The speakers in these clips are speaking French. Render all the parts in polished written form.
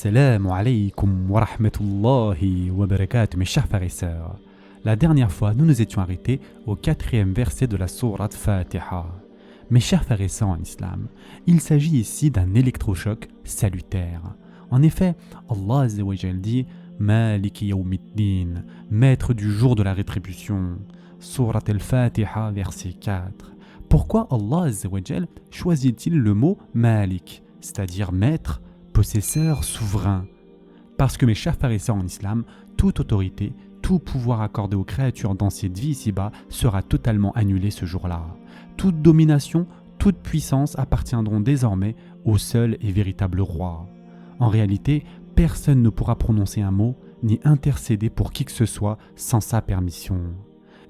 Assalamu alaikum wa rahmatullahi wa barakatuh, mes chers frères et sœurs. La dernière fois, nous nous étions arrêtés au 4e verset de la sourate Fatiha. Mes chers frères et sœurs en islam, il s'agit ici d'un électrochoc salutaire. En effet, Allah Azza wa Jal dit Maliki yawmiddin, maître du jour de la rétribution. Sourate al-Fatiha, verset 4. Pourquoi Allah Azza wa Jal choisit-il le mot Malik, c'est-à-dire maître, possesseur, souverain? Parce que mes chers frères et sœurs en islam, toute autorité, tout pouvoir accordé aux créatures dans cette vie ici-bas sera totalement annulé ce jour-là. Toute domination, toute puissance appartiendront désormais au seul et véritable roi. En réalité, personne ne pourra prononcer un mot ni intercéder pour qui que ce soit sans sa permission.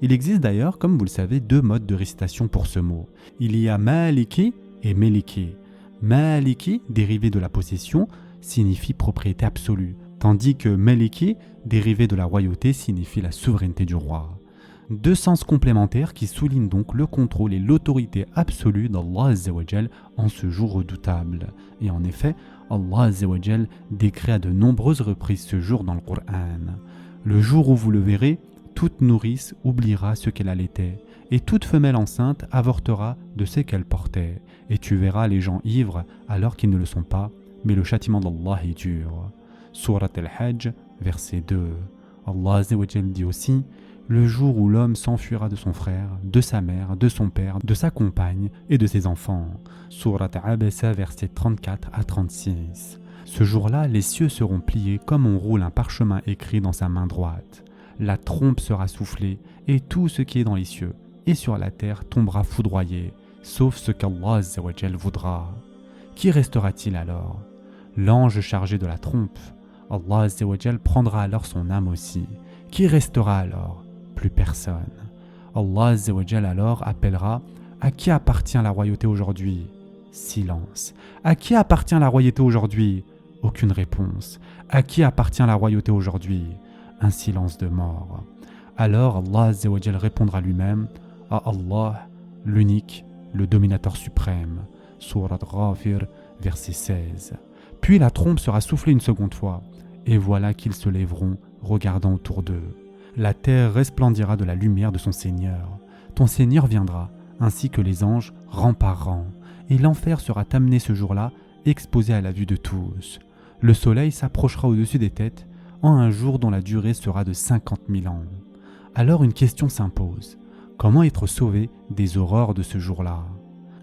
Il existe d'ailleurs, comme vous le savez, deux modes de récitation pour ce mot. Il y a Maliki et Meliki. Maliki, dérivé de la possession, signifie propriété absolue, tandis que Meliki, dérivé de la royauté, signifie la souveraineté du roi. Deux sens complémentaires qui soulignent donc le contrôle et l'autorité absolue d'Allah Azza wa Jal en ce jour redoutable. Et en effet, Allah Azza wa Jal décrit à de nombreuses reprises ce jour dans le Coran. Le jour où vous le verrez, toute nourrice oubliera ce qu'elle allaitait, et toute femelle enceinte avortera de ce qu'elle portait, et tu verras les gens ivres alors qu'ils ne le sont pas, mais le châtiment d'Allah est dur. Surat al-Hajj, verset 2. Allah Azza wa Jal dit aussi le jour où l'homme s'enfuira de son frère, de sa mère, de son père, de sa compagne et de ses enfants. Surat Abasa, versets 34 à 36. Ce jour-là, les cieux seront pliés comme on roule un parchemin écrit dans sa main droite. La trompe sera soufflée et tout ce qui est dans les cieux et sur la terre tombera foudroyé, sauf ce qu'Allah Azza wa Jal voudra. Qui restera-t-il alors? L'ange chargé de la trompe. Allah Azza wa Jal prendra alors son âme aussi. Qui restera alors? Plus personne. Allah Azza wa Jal alors appellera à qui appartient la royauté aujourd'hui? Silence. À qui appartient la royauté aujourd'hui? Aucune réponse. À qui appartient la royauté aujourd'hui? Un silence de mort. Alors Allah Azza wa Jal répondra lui-même à Allah, l'unique, le dominateur suprême. Surat Ghafir, verset 16. Puis la trompe sera soufflée une seconde fois, et voilà qu'ils se lèveront, regardant autour d'eux. La terre resplendira de la lumière de son Seigneur. Ton Seigneur viendra, ainsi que les anges, rang par rang, et l'enfer sera amené ce jour-là, exposé à la vue de tous. Le soleil s'approchera au-dessus des têtes, en un jour dont la durée sera de 50 000 ans. Alors une question s'impose. Comment être sauvé des horreurs de ce jour-là?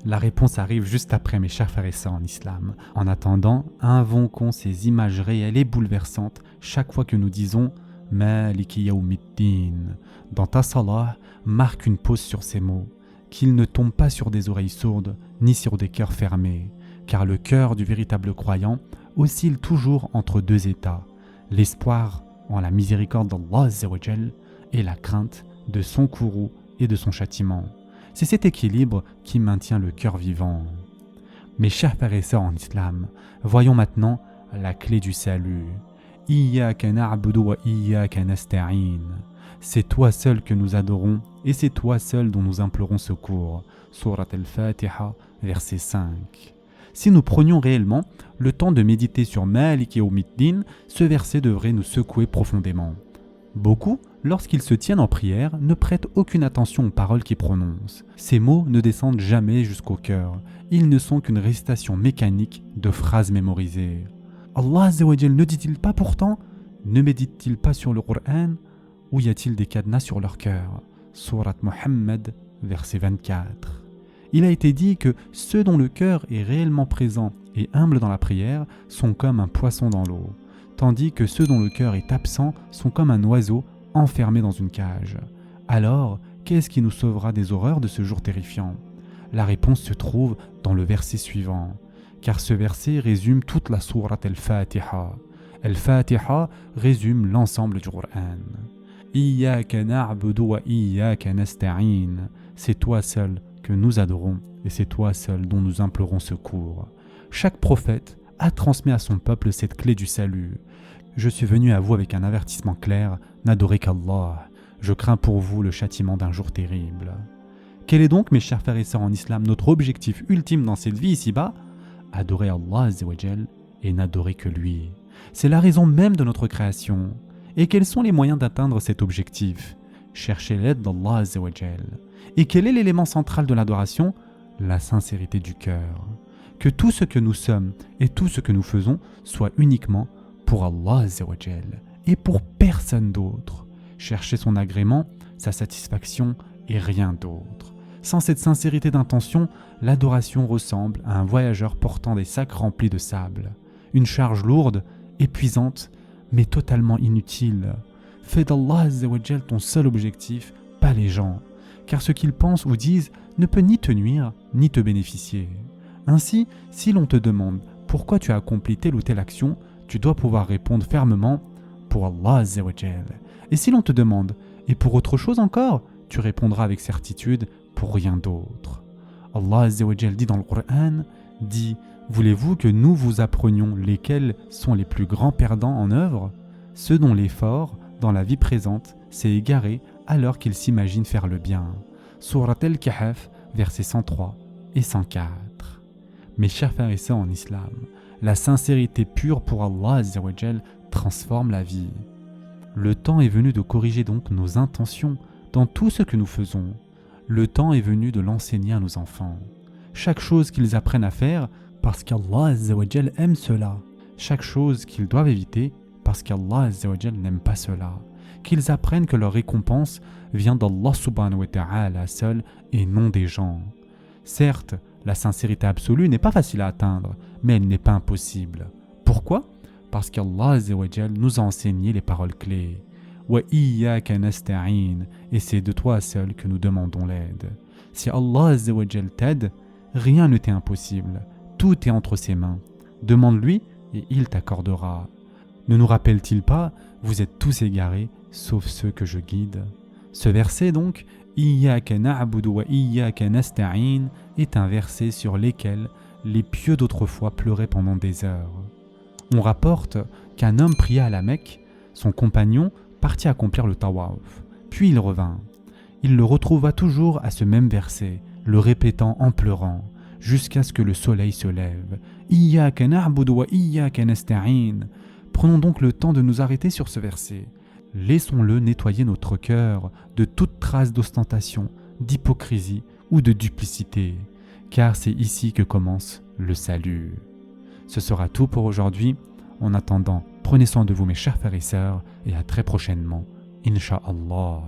La réponse arrive juste après, mes chers frères et sœurs en islam. En attendant, invoquons ces images réelles et bouleversantes chaque fois que nous disons Maliki yawmiddin. Dans ta salah, marque une pause sur ces mots, qu'ils ne tombent pas sur des oreilles sourdes ni sur des cœurs fermés, car le cœur du véritable croyant oscille toujours entre deux états, l'espoir en la miséricorde d'Allah Azza wa Jal et la crainte de son courroux et de son châtiment. C'est cet équilibre qui maintient le cœur vivant. Mes chers frères et sœurs en islam, voyons maintenant la clé du salut. Iyyaka na'budu wa iyyaka nasta'in. C'est toi seul que nous adorons et c'est toi seul dont nous implorons secours. Surat al-Fatiha, verset 5. Si nous prenions réellement le temps de méditer sur Malik yawmiddin, ce verset devrait nous secouer profondément. Beaucoup, lorsqu'ils se tiennent en prière, ne prêtent aucune attention aux paroles qu'ils prononcent. Ces mots ne descendent jamais jusqu'au cœur. Ils ne sont qu'une récitation mécanique de phrases mémorisées. Allah Azza wa Jal ne dit-il pas pourtant? Ne médite-t-il pas sur le Coran? Ou y a-t-il des cadenas sur leur cœur? Surat Muhammad, verset 24. Il a été dit que ceux dont le cœur est réellement présent et humble dans la prière sont comme un poisson dans l'eau, tandis que ceux dont le cœur est absent sont comme un oiseau enfermé dans une cage. Alors, qu'est-ce qui nous sauvera des horreurs de ce jour terrifiant? La réponse se trouve dans le verset suivant, car ce verset résume toute la sourate al-Fatiha. Al-Fatiha résume l'ensemble du Coran. Iyyaka na'budu wa iyyaka nasta'in. C'est toi seul que nous adorons et c'est toi seul dont nous implorons secours. Chaque prophète a transmis à son peuple cette clé du salut. Je suis venu à vous avec un avertissement clair, n'adorez qu'Allah. Je crains pour vous le châtiment d'un jour terrible. Quel est donc, mes chers frères et sœurs en islam, notre objectif ultime dans cette vie ici-bas? Adorer Allah Azza wa Jal et n'adorer que lui. C'est la raison même de notre création. Et quels sont les moyens d'atteindre cet objectif? Chercher l'aide d'Allah Azza wa Jal. Et quel est l'élément central de l'adoration? La sincérité du cœur. Que tout ce que nous sommes et tout ce que nous faisons soit uniquement pour Allah Azza wa Jal et pour personne d'autre. Chercher son agrément, sa satisfaction et rien d'autre. Sans cette sincérité d'intention, l'adoration ressemble à un voyageur portant des sacs remplis de sable. Une charge lourde, épuisante, mais totalement inutile. Fais d'Allah Azza wa Jal ton seul objectif, pas les gens, car ce qu'ils pensent ou disent ne peut ni te nuire, ni te bénéficier. Ainsi, si l'on te demande pourquoi tu as accompli telle ou telle action, tu dois pouvoir répondre fermement pour Allah Azza wa Jal. Et si l'on te demande et pour autre chose encore, tu répondras avec certitude pour rien d'autre. Allah Azza wa Jal dit dans le Coran, dit « Voulez-vous que nous vous apprenions lesquels sont les plus grands perdants en œuvre? Ceux dont l'effort, dans la vie présente, s'est égaré alors qu'ils s'imaginent faire le bien. » Surat Al-Kahf, versets 103 et 104. Mes chers frères et sœurs en islam, la sincérité pure pour Allah Azza wa Jal transforme la vie. Le temps est venu de corriger donc nos intentions dans tout ce que nous faisons. Le temps est venu de l'enseigner à nos enfants. Chaque chose qu'ils apprennent à faire parce qu'Allah Azza wa Jal aime cela. Chaque chose qu'ils doivent éviter parce qu'Allah Azza wa Jal n'aime pas cela. Qu'ils apprennent que leur récompense vient d'Allah subhanahu wa ta'ala seul et non des gens. Certes, la sincérité absolue n'est pas facile à atteindre, mais elle n'est pas impossible. Pourquoi? Parce qu'Allah Azza wa Jal nous a enseigné les paroles clés. Wa iyyaka nasta'in, et c'est de toi seul que nous demandons l'aide. Si Allah Azza wa Jal t'aide, rien ne t'est impossible. Tout est entre ses mains. Demande-lui et il t'accordera. Ne nous rappelle-t-il pas, vous êtes tous égarés, sauf ceux que je guide? Ce verset donc, Iyyaka na'budu wa iyyaka nasta'in, est un verset sur lequel les pieux d'autrefois pleuraient pendant des heures. On rapporte qu'un homme pria à la Mecque, son compagnon partit accomplir le tawaf, puis il revint. Il le retrouva toujours à ce même verset, le répétant en pleurant, jusqu'à ce que le soleil se lève. Iyyaka na'budu wa iyyaka nasta'in. Prenons donc le temps de nous arrêter sur ce verset. Laissons-le nettoyer notre cœur de toute trace d'ostentation, d'hypocrisie ou de duplicité, car c'est ici que commence le salut. Ce sera tout pour aujourd'hui. En attendant, prenez soin de vous mes chers frères et sœurs et à très prochainement, Inch'Allah.